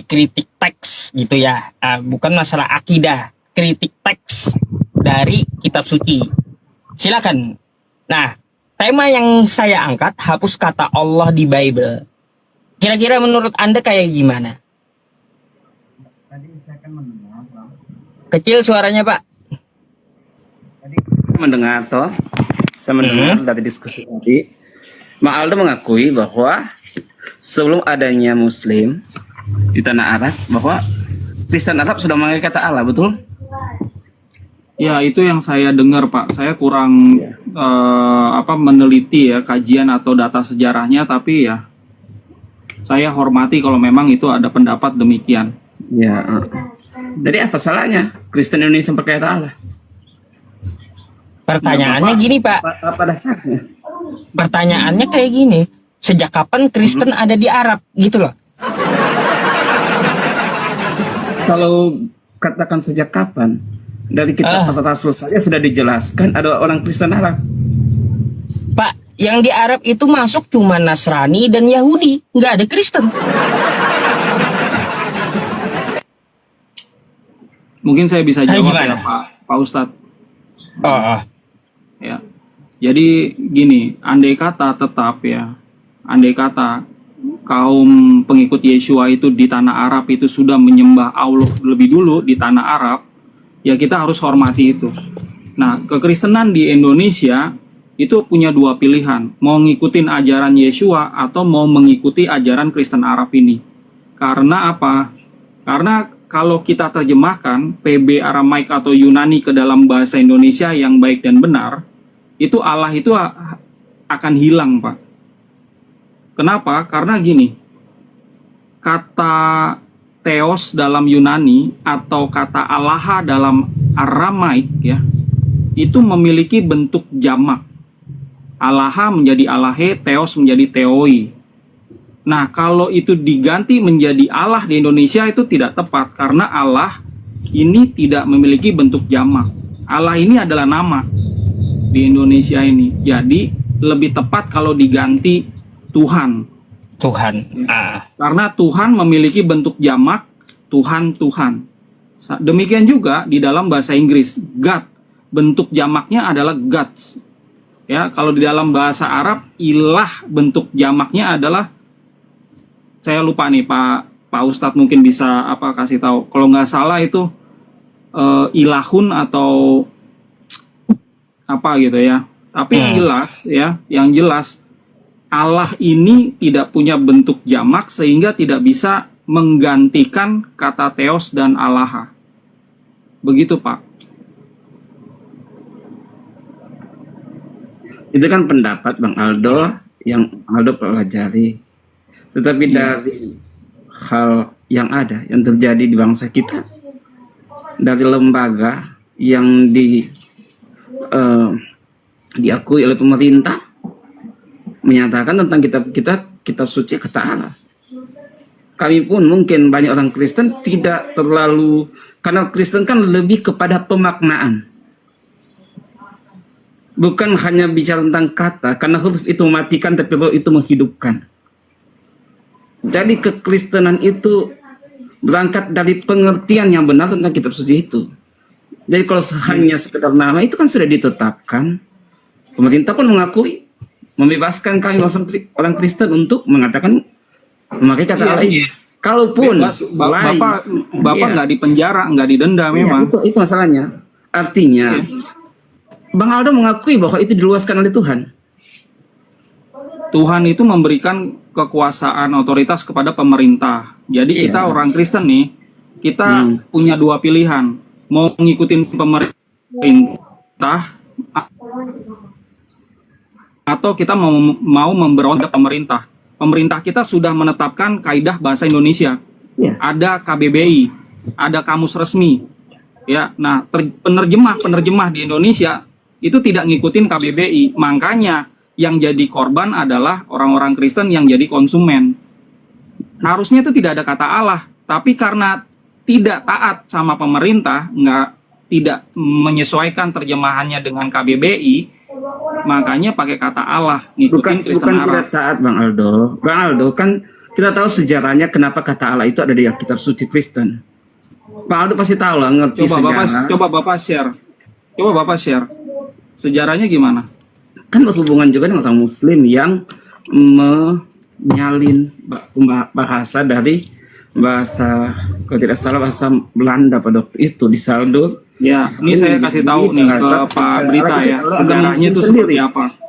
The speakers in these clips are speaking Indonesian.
kritik teks gitu ya. Bukan masalah akidah, kritik teks dari kitab suci. Silakan. Nah, tema yang saya angkat, hapus kata Allah di Bible. Kira-kira menurut Anda kayak gimana? Tadi saya kan mendengar, Bang. Kecil suaranya, Pak. Tadi mendengar toh. Saya mendengar dari diskusi tadi. Bang Aldo mengakui bahwa sebelum adanya Muslim di tanah Arab, bahwa Kristen Arab sudah memakai kata Allah, betul? Ya, itu yang saya dengar, Pak. Saya kurang meneliti ya kajian atau data sejarahnya, tapi ya saya hormati kalau memang itu ada pendapat demikian. Ya. Jadi apa salahnya Kristen Indonesia pakai kata Allah? Pertanyaannya gini, Pak. Apa dasarnya? Pertanyaannya kayak gini. Sejak kapan Kristen ada di Arab? Gitu loh. Kalau katakan sejak kapan? Dari kitab Rasul saja sudah dijelaskan ada orang Kristen Arab. Pak, yang di Arab itu masuk cuma Nasrani dan Yahudi. Nggak ada Kristen. Mungkin saya bisa jawab gimana? ya, Pak Ustadz. Oh. Ya. Jadi gini, andai kata kaum pengikut Yeshua itu di tanah Arab itu sudah menyembah Allah lebih dulu di tanah Arab, ya kita harus hormati itu. Nah, kekristenan di Indonesia itu punya dua pilihan, mau ngikutin ajaran Yeshua atau mau mengikuti ajaran Kristen Arab ini. Karena apa? Karena kalau kita terjemahkan PB Aramaik atau Yunani ke dalam bahasa Indonesia yang baik dan benar, itu Allah itu akan hilang, Pak. Kenapa? Karena gini, kata Theos dalam Yunani atau kata Allah dalam Aramaik ya, itu memiliki bentuk jamak. Allah menjadi Allahe, Theos menjadi Theoi. Nah, kalau itu diganti menjadi Allah di Indonesia itu tidak tepat karena Allah ini tidak memiliki bentuk jamak. Allah ini adalah nama di Indonesia ini. Jadi lebih tepat kalau diganti Tuhan. Karena Tuhan memiliki bentuk jamak, Tuhan. Demikian juga di dalam bahasa Inggris, God, bentuk jamaknya adalah gods. Ya, kalau di dalam bahasa Arab, ilah bentuk jamaknya adalah, saya lupa nih Pak Ustadz mungkin bisa kasih tahu. Kalau nggak salah itu ilahun atau apa gitu ya. Tapi yang jelas Allah ini tidak punya bentuk jamak sehingga tidak bisa menggantikan kata Theos dan Allah. Begitu, Pak. Itu kan pendapat Bang Aldo yang Aldo pelajari. Tetapi dari hal yang ada, yang terjadi di bangsa kita, dari lembaga yang diakui oleh pemerintah, menyatakan tentang kitab suci kata Allah. Kami pun mungkin banyak orang Kristen tidak terlalu, karena Kristen kan lebih kepada pemaknaan. Bukan hanya bicara tentang kata, karena huruf itu mematikan tapi roh itu menghidupkan. Jadi kekristenan itu berangkat dari pengertian yang benar tentang kitab suci itu. Jadi kalau hanya sekedar nama itu kan sudah ditetapkan. Pemerintah pun mengakui, membebaskan kami orang Kristen untuk mengatakan memakai kata Allah ini. Kalaupun Bapak nggak dipenjara, nggak didenda memang. Itu masalahnya. Artinya Bang Aldo mengakui bahwa itu diluaskan oleh Tuhan. Tuhan itu memberikan kekuasaan otoritas kepada pemerintah. Jadi kita orang Kristen nih, kita punya dua pilihan. Mau ngikutin pemerintah atau kita mau memberontak pemerintah. Pemerintah kita sudah menetapkan kaidah bahasa Indonesia. Ada KBBI, ada kamus resmi. Ya, nah penerjemah di Indonesia itu tidak ngikutin KBBI. Makanya yang jadi korban adalah orang-orang Kristen yang jadi konsumen. Harusnya itu tidak ada kata Allah, tapi karena tidak taat sama pemerintah, tidak menyesuaikan terjemahannya dengan KBBI, makanya pakai kata Allah, ngikutin Kristen Arab. Bukan tidak taat Bang Aldo. Bang Aldo kan kita tahu sejarahnya kenapa kata Allah itu ada di kitab suci Kristen. Pak Aldo pasti tahu lah, ngerti sejarah. Coba Bapak share. Sejarahnya gimana? Kan berhubungan juga dengan orang Muslim yang menyalin bahasa dari bahasa, kalau tidak salah bahasa Belanda pada waktu itu di Saldo. Ya, ini saya kasih tahu nih ke Pak Brita ya, sejarahnya itu seperti apa.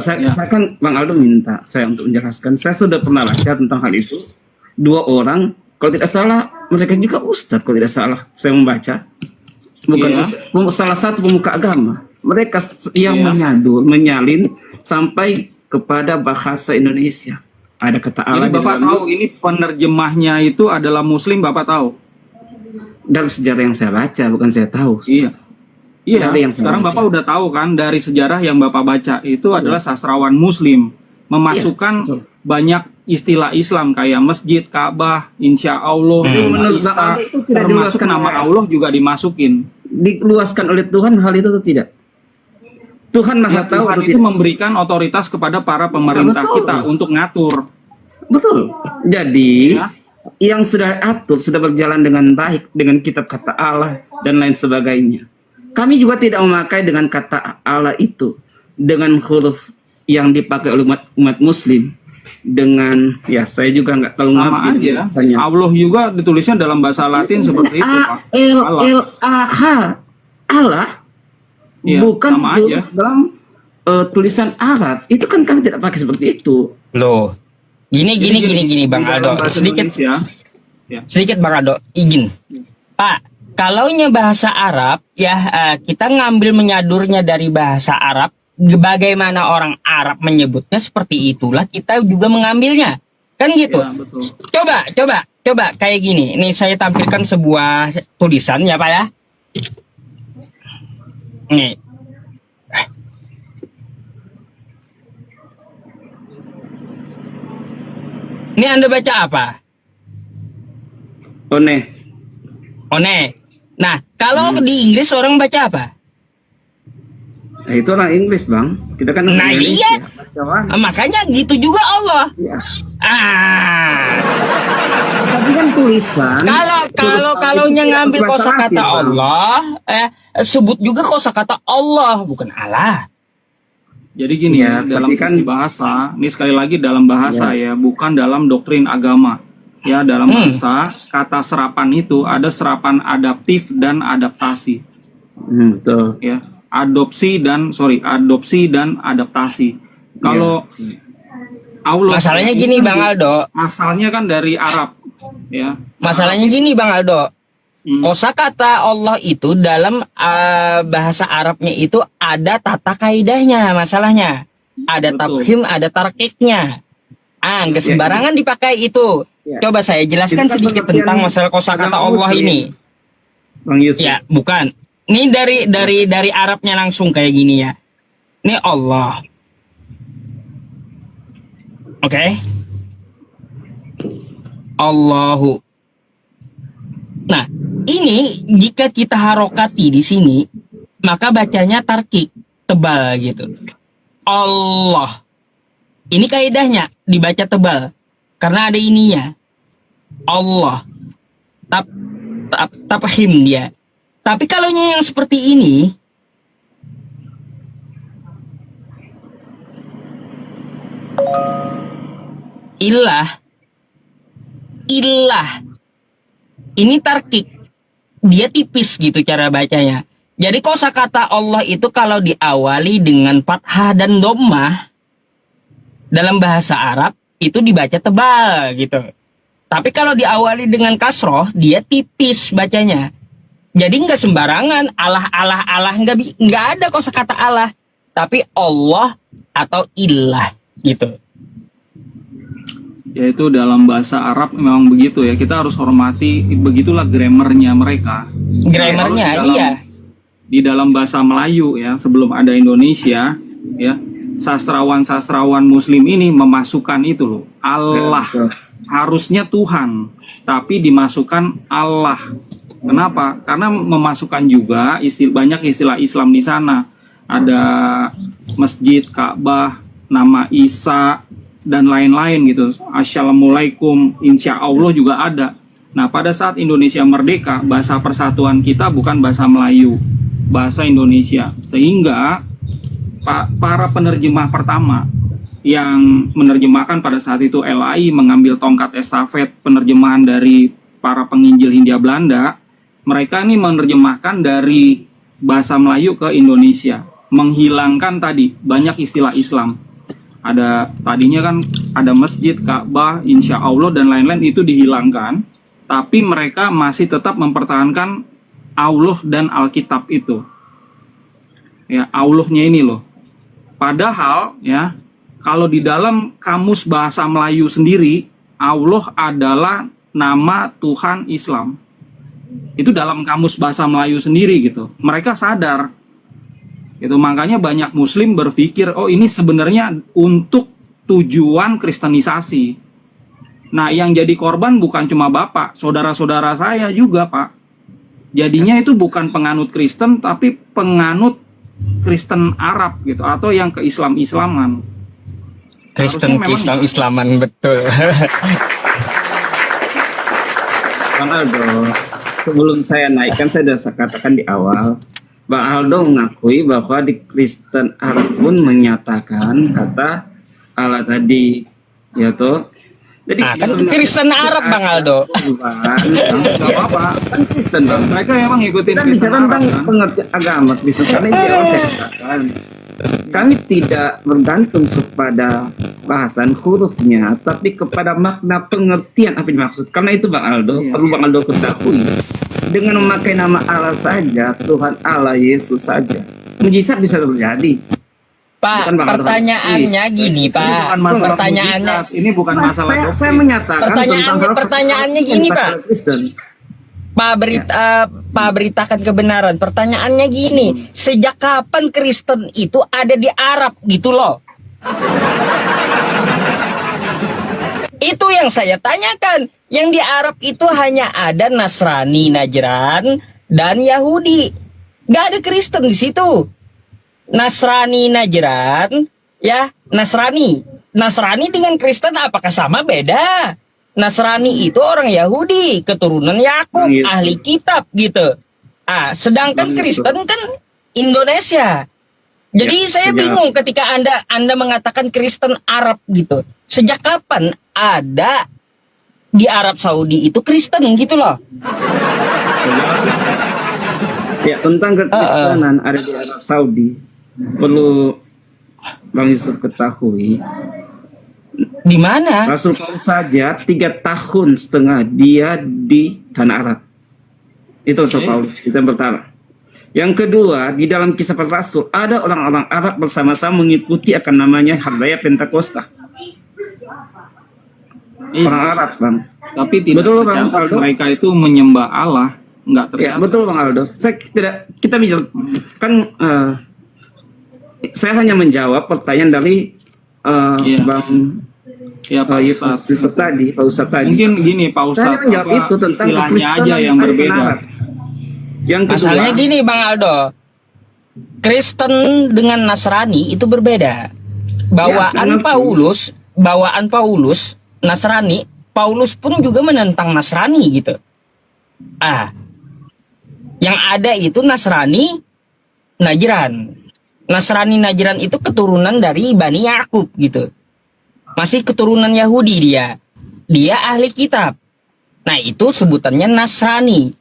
Saya kan Bang Aldo minta saya untuk menjelaskan. Saya sudah pernah baca tentang hal itu. Dua orang, kalau tidak salah mereka juga ustadz, kalau tidak salah saya membaca. Bukan salah satu pemuka agama. Mereka yang menyalin sampai kepada bahasa Indonesia. Ada kata Allah. Jadi Bapak tahu ini penerjemahnya itu adalah Muslim, Bapak tahu? Dari sejarah yang saya baca, bukan saya tahu. Iya. Yang sekarang Bapak udah tahu kan dari sejarah yang Bapak baca itu adalah sastrawan Muslim memasukkan banyak istilah Islam kayak masjid, Ka'bah, insya Allah, Isa, termasuk nama Allah juga dimasukin. Diluaskan oleh Tuhan hal itu atau tidak? Tuhan Maha tahu. Tuhan itu memberikan otoritas kepada para pemerintah kita untuk ngatur. Betul. Jadi yang sudah atur sudah berjalan dengan baik dengan kitab kata Allah dan lain sebagainya. Kami juga tidak memakai dengan kata Allah itu dengan huruf yang dipakai oleh umat Muslim dengan saya juga nggak terlalu ngerti aja. Allah juga ditulisnya dalam bahasa Latin seperti itu, Pak. Allah. Ya, bukan dalam tulisan Arab. Itu kan kami tidak pakai seperti itu. Loh. Gini Bang Aldo. Sedikit Bang Aldo, izin. Pak, kalaunya bahasa Arab kita ngambil menyadurnya dari bahasa Arab, bagaimana orang Arab menyebutnya seperti itulah kita juga mengambilnya. Kan gitu. Ya, betul. Coba kayak gini. Ini saya tampilkan sebuah tulisan ya, Pak ya. Nih. Ini Anda baca apa? One. Nah, kalau di Inggris orang baca apa? Nah, itu orang Inggris, Bang. Kita kan nah iya. Makanya gitu juga Allah. Ya. Tapi kan tulisan. Kalau ngambil kosakata Allah, sebut juga kosakata Allah, bukan Allah. Jadi gini dalam sisi bahasa, ini sekali lagi dalam bahasa bukan dalam doktrin agama. Ya, dalam bahasa kata serapan itu ada serapan adaptif dan adaptasi. Betul. Ya, adopsi dan adaptasi. Kalau Allah, masalahnya gini Bang Aldo, asalnya kan dari Arab, ya. Masalahnya gini Bang Aldo, kosakata Allah itu dalam bahasa Arabnya itu ada tata kaidahnya, masalahnya ada tafhim, ada tarkiknya. Nggak sembarangan dipakai itu. Coba saya jelaskan sedikit tentang masalah kosakata Allah ini. Bang Yusuf. Ya, bukan. Ini dari Arabnya langsung kayak gini ya. Ini Allah. Oke. Allahu. Nah, ini jika kita harokati di sini, maka bacanya tarkik, tebal gitu. Allah. Ini kaidahnya dibaca tebal karena ada ininya. Allah. Tafhim dia. Tapi kalau yang seperti ini, ilah ini tarkik, dia tipis gitu cara bacanya. Jadi kosakata Allah itu kalau diawali dengan fathah dan dhammah dalam bahasa Arab itu dibaca tebal gitu. Tapi kalau diawali dengan kasroh dia tipis bacanya. Jadi nggak sembarangan Allah nggak ada kosakata Allah, tapi Allah atau ilah gitu. Yaitu dalam bahasa Arab memang begitu ya, kita harus hormati, begitulah grammarnya mereka. Grammarnya di dalam bahasa Melayu ya, sebelum ada Indonesia ya, sastrawan Muslim ini memasukkan itu loh, Allah. Harusnya Tuhan, tapi dimasukkan Allah. Kenapa? Karena memasukkan juga banyak istilah Islam di sana. Ada masjid, Ka'bah, nama Isa, dan lain-lain gitu. Assalamualaikum, insya Allah juga ada. Nah, pada saat Indonesia merdeka, bahasa persatuan kita bukan bahasa Melayu, bahasa Indonesia. Sehingga para penerjemah pertama yang menerjemahkan pada saat itu, LAI mengambil tongkat estafet penerjemahan dari para penginjil Hindia Belanda. Mereka ini menerjemahkan dari bahasa Melayu ke Indonesia, menghilangkan tadi banyak istilah Islam. Ada tadinya kan ada masjid, Ka'bah, insya Allah dan lain-lain, itu dihilangkan, tapi mereka masih tetap mempertahankan Allah dan Alkitab itu. Ya, Allahnya ini loh. Padahal ya, kalau di dalam kamus bahasa Melayu sendiri, Allah adalah nama Tuhan Islam. Itu dalam kamus bahasa Melayu sendiri gitu. Mereka sadar. Itu makanya banyak muslim berpikir, oh ini sebenarnya untuk tujuan kristenisasi. Nah, yang jadi korban bukan cuma bapak, saudara-saudara saya juga, Pak. Jadinya itu bukan penganut Kristen, tapi penganut Kristen Arab gitu, atau yang ke-Islam-Islaman. Kristen Islam-Islaman, betul. Bang Aldo, sebelum saya naikkan, saya sudah katakan di awal, Bang Aldo mengakui bahwa di Kristen Arab pun menyatakan kata Allah tadi, ya toh. Jadi Nah, kan Kristen Arab, Bang Aldo. Gak apa-apa, kan Kristen Bang. Mereka emang ngikutin Kita Kristen bicara Arab tentang kan? pengertian agama Kristen, karena itu yang saya katakan. Kami tidak bergantung kepada bahasan hurufnya, tapi kepada makna pengertian apa yang dimaksud. Karena itu Bang Aldo, perlu Bang Aldo ketahui, dengan memakai nama Allah saja, Tuhan Allah, Yesus saja, mujizat bisa terjadi. Pak, Bukan Bang Aldo. pertanyaannya gini, Ini bukan Pak. masalah Pertanyaannya, mujizat, ini bukan masalah saya doktrin. menyatakan Pertanyaannya gini, Pak. Kristen. Pak beritakan kebenaran. Pertanyaannya gini, sejak kapan Kristen itu ada di Arab gitu loh? Itu yang saya tanyakan. Yang di Arab itu hanya ada Nasrani, Najran, dan Yahudi. Gak ada Kristen di situ. Nasrani, Najran, ya Nasrani. Nasrani dengan Kristen apakah sama? Beda. Nasrani itu orang Yahudi, keturunan Yakub, ahli kitab gitu. Sedangkan Kristen kan Indonesia. Jadi saya bingung ketika Anda mengatakan Kristen Arab gitu. Sejak kapan ada di Arab Saudi itu Kristen gitu loh? Ya, tentang kekristenan ada di Arab Saudi, perlu Bang Yusuf ketahui, Di mana? Rasul Paulus saja 3,5 tahun dia di tanah Arab. Itu Rasul Paulus, itu yang pertama. Yang kedua, di dalam kisah para rasul ada orang-orang Arab bersama-sama mengikuti akan namanya Hadaya Pentakosta. Orang Arab, Bang. Tapi tidak Betul, Bang tercatat Aldo. mereka itu menyembah Allah, nggak Ya, tercatat. betul Bang Aldo. Kita bicara kan saya hanya menjawab pertanyaan dari Iya. Bang Ya, Pak Ustadz. Yusuf tadi, Pak Ustadz tadi. Mungkin gini Pak Saya Ustadz, menjawab apa itu tentang istilahnya kekristenan aja yang ada di berbeda. tanah Arab. Yang kedua, Masalahnya gini Bang Aldo, Kristen dengan Nasrani itu berbeda. sangat. Bawaan Paulus, Nasrani, Paulus pun juga menentang Nasrani gitu. Yang ada itu Nasrani Najran. Nasrani Najran itu keturunan dari Bani Yakub gitu. Masih keturunan Yahudi dia. Dia ahli kitab. Nah, itu sebutannya Nasrani.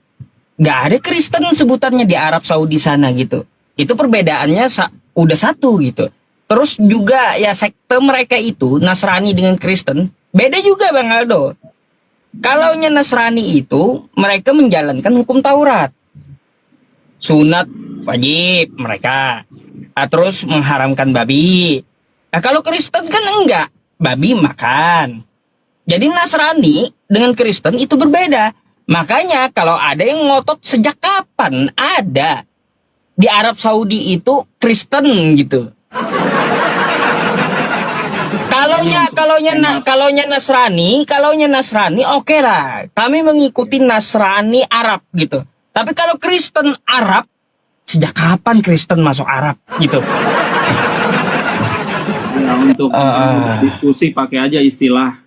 Gak ada Kristen sebutannya di Arab Saudi sana gitu. Itu perbedaannya udah satu gitu. Terus juga ya sekte mereka itu Nasrani dengan Kristen beda juga Bang Aldo. Kalaunya Nasrani itu mereka menjalankan hukum Taurat. Sunat wajib mereka. Terus mengharamkan babi. Nah, kalau Kristen kan enggak, babi makan. Jadi Nasrani dengan Kristen itu berbeda. Makanya kalau ada yang ngotot sejak kapan ada di Arab Saudi itu Kristen gitu. Kalaunya Nasrani oke lah. Kami mengikuti Nasrani Arab gitu. Tapi kalau Kristen Arab, sejak kapan Kristen masuk Arab gitu? Ya, untuk diskusi pakai aja istilah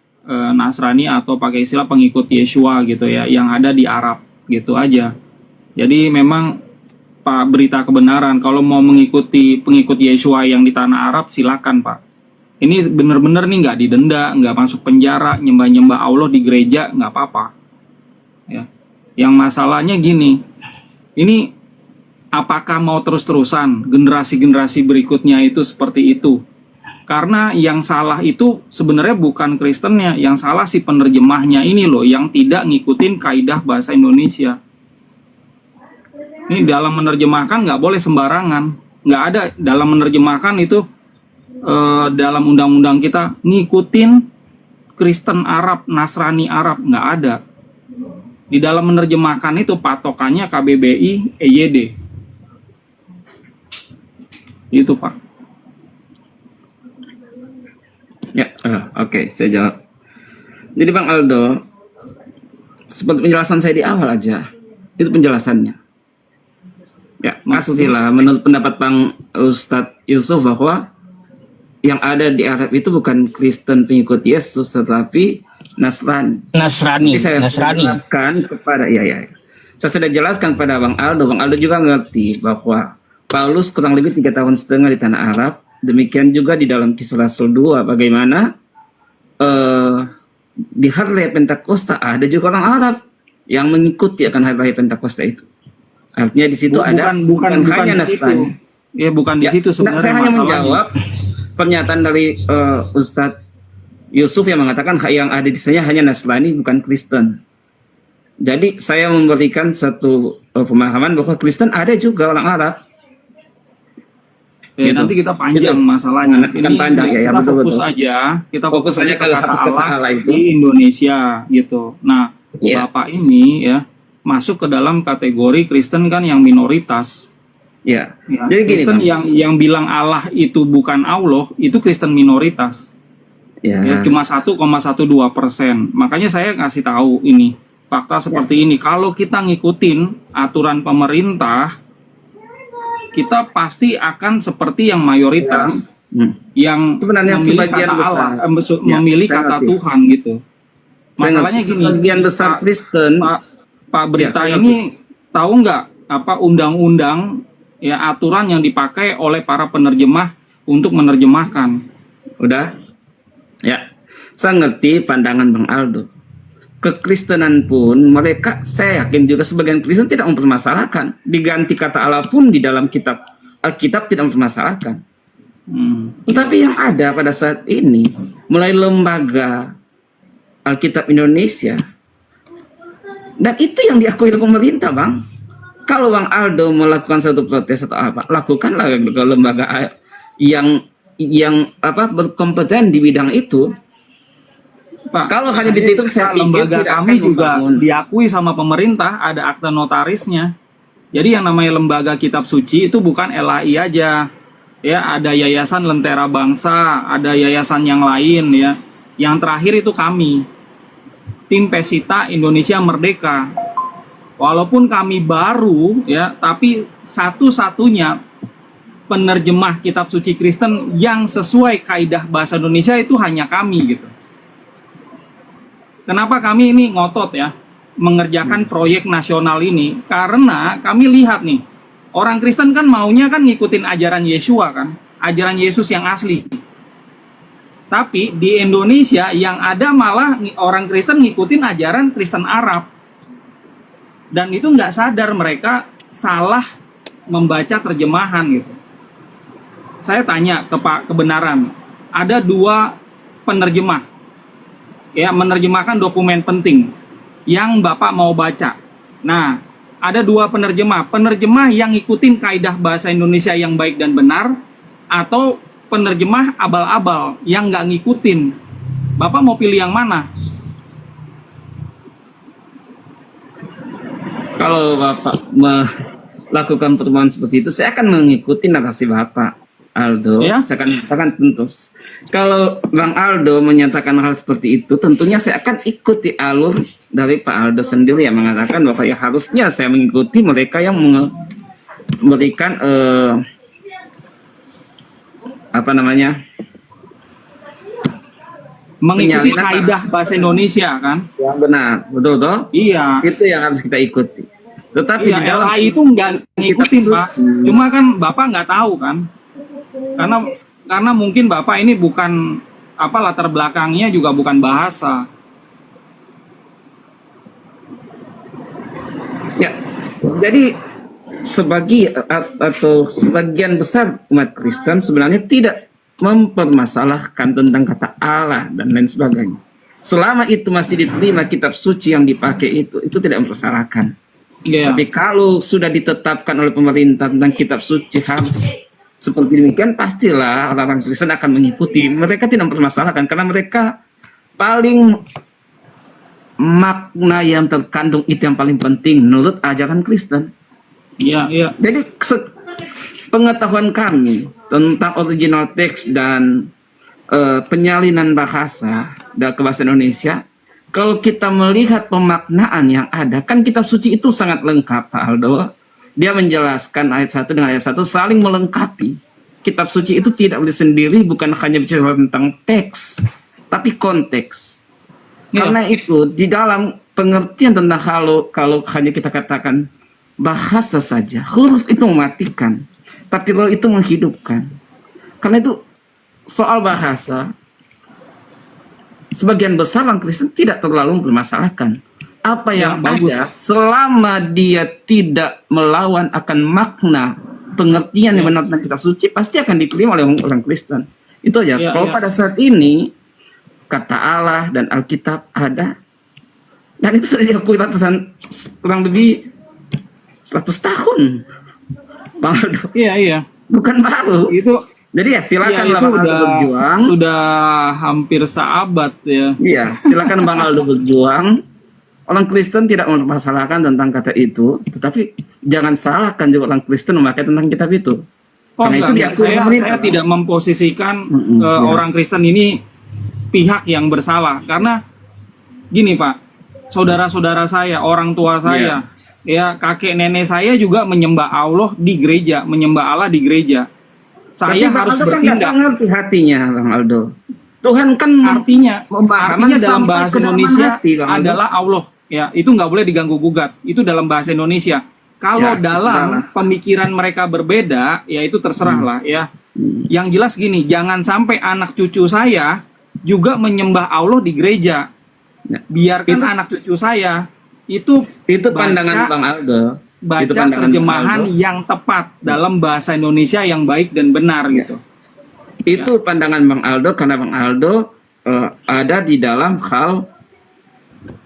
Nasrani atau pakai istilah pengikut Yeshua gitu ya, yang ada di Arab gitu aja. Jadi memang Pak berita kebenaran, kalau mau mengikuti pengikut Yeshua yang di tanah Arab silakan Pak. Ini bener-bener nih nggak didenda, nggak masuk penjara, nyembah-nyembah Allah di gereja nggak apa-apa. Ya. Yang masalahnya gini, ini apakah mau terus-terusan generasi-generasi berikutnya itu seperti itu? Karena yang salah itu sebenarnya bukan Kristennya, yang salah si penerjemahnya ini loh, yang tidak ngikutin kaidah bahasa Indonesia. Ini dalam menerjemahkan nggak boleh sembarangan, nggak ada dalam menerjemahkan itu dalam undang-undang kita ngikutin Kristen Arab, Nasrani Arab, nggak ada. Di dalam menerjemahkan itu patokannya KBBI, EYD. Itu Pak. Ya, oke, saya jawab. Jadi Bang Aldo, seperti penjelasan saya di awal aja, itu penjelasannya. Ya, pastilah menurut pendapat Bang Ustadz Yusuf bahwa yang ada di Arab itu bukan Kristen pengikut Yesus, tetapi Nasrani. Nasrani. Jadi saya Nasrani. jelaskan kepada saya sudah jelaskan pada Bang Aldo. Bang Aldo juga ngerti bahwa Paulus kurang lebih 3,5 tahun di tanah Arab. Demikian juga di dalam Kisah Rasul 2 bagaimana di hari raya Pentakosta ada juga orang Arab yang mengikuti akan hari raya Pentakosta itu. Artinya di situ bukan hanya di situ. Nasrani. Ya bukan di situ sebenarnya saya hanya masalahnya. menjawab pernyataan dari Ustadz Yusuf yang mengatakan yang ada di sana hanya Nasrani bukan Kristen. Jadi saya memberikan satu pemahaman bahwa Kristen ada juga orang Arab. Ya, Gitu. nanti kita panjang Gitu. masalah,nya. Kan panjang, ya, kita betul, fokus betul. aja, kita Fokus aja ke kata kata Allah Allah itu. di Indonesia gitu. Nah, Iya. Bapak ini ya masuk ke dalam kategori Kristen kan yang minoritas. Ya. Ya, Jadi gini, Kristen Bang. yang bilang Allah itu bukan Allah, itu Kristen minoritas. Ya. Ya, cuma 1,12%. Makanya saya ngasih tahu ini fakta seperti ini. Kalau kita ngikutin aturan pemerintah, kita pasti akan seperti yang mayoritas yang Sebenarnya memilih sebagian kata besar. Allah, Ya, memilih saya kata ngerti. Tuhan gitu. Masalahnya gini, sebagian besar Pak- Kristen Pak Berita saya ini tahu nggak apa undang-undang ya aturan yang dipakai oleh para penerjemah untuk menerjemahkan? udah. Ya. Saya ngerti pandangan Bang Aldo. Kekristenan pun mereka, saya yakin juga sebagian Kristen tidak mempermasalahkan diganti kata Allah pun di dalam kitab Alkitab tidak mempermasalahkan. Tetapi yang ada pada saat ini mulai lembaga Alkitab Indonesia dan itu yang diakui oleh pemerintah, Bang. Kalau Bang Aldo melakukan satu protes atau apa, lakukanlah ke lembaga yang berkompeten di bidang itu. Pak, Kalau hanya di titik saya pikir lembaga tidak kami akan juga membangun. diakui sama pemerintah, ada akta notarisnya. Jadi yang namanya lembaga kitab suci itu bukan LAI aja. Ya, ada Yayasan Lentera Bangsa, ada yayasan yang lain ya. Yang terakhir itu kami. Tim Pesita Indonesia Merdeka. Walaupun kami baru ya, tapi satu-satunya penerjemah kitab suci Kristen yang sesuai kaidah bahasa Indonesia itu hanya kami gitu. Kenapa kami ini ngotot ya mengerjakan proyek nasional ini? Karena kami lihat nih, orang Kristen kan maunya kan ngikutin ajaran Yeshua kan, ajaran Yesus yang asli. Tapi di Indonesia yang ada malah orang Kristen ngikutin ajaran Kristen Arab. Dan itu nggak sadar mereka salah membaca terjemahan gitu. Saya tanya ke Pak Kebenaran, ada 2 penerjemah ya menerjemahkan dokumen penting yang Bapak mau baca. Nah, ada 2 penerjemah yang ngikutin kaidah bahasa Indonesia yang baik dan benar, atau penerjemah abal-abal yang nggak ngikutin. Bapak mau pilih yang mana? Kalau Bapak melakukan pertemuan seperti itu, saya akan mengikuti narasi Bapak Aldo. Ya? Saya akan menyatakan tentu. Kalau Bang Aldo menyatakan hal seperti itu, tentunya saya akan ikuti alur dari Pak Aldo sendiri yang mengatakan bahwa ya harusnya saya mengikuti mereka yang memberikan mengikuti Penyalinan kaidah bahasa Indonesia kan. Yang benar, betul toh? Iya. Itu yang harus kita ikuti. Tetapi Iya, di dalam LAI itu nggak ngikutin kitab Pak. suci. Cuma kan Bapak nggak tahu kan. Karena mungkin Bapak ini bukan apa latar belakangnya juga bukan bahasa. Ya, jadi sebagian besar umat Kristen sebenarnya tidak mempermasalahkan tentang kata Allah dan lain sebagainya. Selama itu masih diterima kitab suci yang dipakai itu tidak mempermasalahkan. Iya. Tapi kalau sudah ditetapkan oleh pemerintah tentang kitab suci harus seperti demikian, pastilah orang-orang Kristen akan mengikuti. Mereka tidak mempermasalahkan karena mereka paling makna yang terkandung itu yang paling penting menurut ajaran Kristen. Iya, iya. Jadi pengetahuan kami tentang original teks dan penyalinan bahasa ke bahasa Indonesia, kalau kita melihat pemaknaan yang ada, kan kitab suci itu sangat lengkap, Pak Aldo. Dia menjelaskan ayat 1 dengan ayat 1 saling melengkapi. Kitab suci itu tidak boleh sendiri, bukan hanya bicara tentang teks, tapi konteks. Ya. Karena itu di dalam pengertian tentang kalau hanya kita katakan bahasa saja, huruf itu mematikan, tapi roh itu menghidupkan. Karena itu soal bahasa, sebagian besar orang Kristen tidak terlalu mempermasalahkan. Apa yang bagus. ada selama dia tidak melawan akan makna pengertian yang benar tentang kitab suci, pasti akan diterima oleh orang Kristen. Itu aja. Ya, Kalau ya. pada saat ini kata Allah dan Alkitab ada, dan itu sudah diakui ratusan, kurang lebih 100 tahun, Bang Aldo. Iya, iya. Bukan baru. Itu Jadi ya silakan itu Bang Aldo berjuang. sudah hampir seabad ya. Iya, silakan Bang Aldo berjuang. Orang Kristen tidak mempermasalahkan tentang kata itu, tetapi jangan salahkan juga orang Kristen memakai tentang kitab itu. Oh Karena itu enggak, diakui saya pemerintah. tidak memposisikan iya. orang Kristen ini pihak yang bersalah. Karena gini Pak, saudara-saudara saya, orang tua saya, ya kakek nenek saya juga menyembah Allah di gereja, menyembah Allah di gereja. Saya Tapi Bang harus Aldo kan bertindak. nggak ngerti hatinya, Bang Aldo. Tuhan kan Artinya memahami dalam sampai bahasa ke dalam Indonesia hati, Bang Aldo. adalah Allah. Ya, itu nggak boleh diganggu gugat. Itu dalam bahasa Indonesia. Kalau Ya, dalam terserah. pemikiran mereka berbeda, ya itu terserah lah ya. Yang jelas gini, jangan sampai anak cucu saya juga menyembah Allah di gereja. Ya. Biarkan Itu- anak cucu saya itu pandangan Bang Aldo. Itu baca pandangan Bang terjemahan Aldo. yang tepat dalam bahasa Indonesia yang baik dan benar gitu. Itu pandangan Bang Aldo karena Bang Aldo ada di dalam hal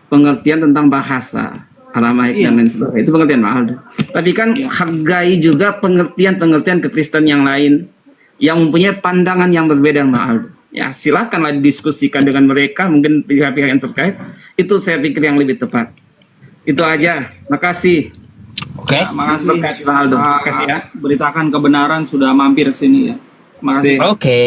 pengertian tentang bahasa Aramaik Iya. dan lain sebagainya. Itu pengertian Bang Aldo. Tapi kan Iya. hargai juga pengertian-pengertian kekristen yang lain yang mempunyai pandangan yang berbeda dengan Bang Aldo. Ya silakanlah didiskusikan dengan mereka, mungkin pihak-pihak yang terkait. Itu saya pikir yang lebih tepat. Itu aja. Makasih. Oke. Ya, makasih. Berkat Bang Aldo. Pak, Makasih ya. Beritakan kebenaran sudah mampir ke sini ya. Makasih. Sip. Oke.